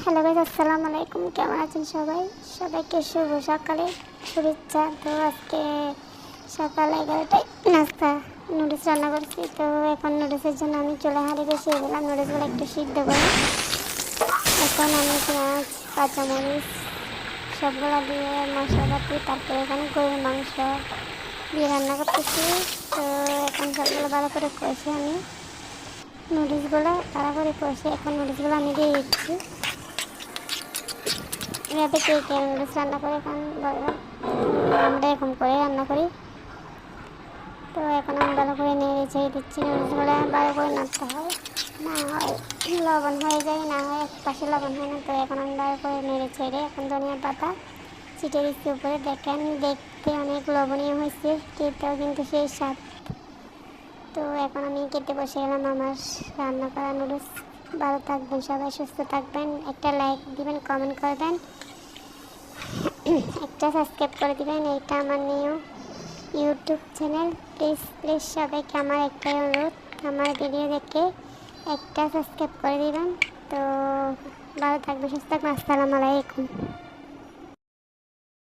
Hello guys, আসসালামু আলাইকুম। কেমন আছেন সবাই? সবাইকে শুভ সকালে শুভেচ্ছা। তো আজকে সকাল 11টায় নাস্তা নুডলস রান্না করছি। তো এখন নুডলসের জন্য আমি চুলা হাঁড়ি বসিয়ে দিলাম। নুডলসগুলো একটু সিদ্ধ করে এখন আমি পেঁয়াজ, কাঁচামরিচ সবগুলো দিয়ে মশলাপাতি, তারপরে এখানে গরুর মাংস দিয়ে রান্না করতেছি। তো এখন সবগুলো ভালো করে কষে আমি নুডলসগুলো ভালো করে কষে এখন নুডলসগুলো আমি দিয়ে দিচ্ছি। এভাবে কে কে নুডলস রান্না করে এখন বলবো, আমরা এরকম করে রান্না করি। তো এখন আমি ভালো করে নেড়ে ছেড়ে দিচ্ছি। নুডলসগুলো ভালো করে নাড়তে হয়, না হয় লবণ হয়ে যায়, না হয় এক পাশে লবণ হয় না। তো এখন আমি ভালো করে নেড়ে ছেড়ে এখন ধনিয়া পাতা ছিটে দিচ্ছি উপরে। দেখেন দেখতে অনেক লবণীয় হয়েছে, খেতেও কিন্তু সেই স্বাদ। তো এখন আমি খেতে বসে গেলাম আমার রান্না করা নুডলস। ভালো থাকবেন সবাই, সুস্থ থাকবেন। একটা লাইক দিবেন, কমেন্ট করবেন, একটা সাবস্ক্রাইব করে দিবেন। এইটা আমার new YouTube channel. Please please সবাইকে আমার একটাই অনুরোধ, আমার ভিডিও দেখে একটা সাবস্ক্রাইব করে দিবেন। তো ভালো থাকবেন, সুস্থ থাকবেন। আসসালামু আলাইকুম।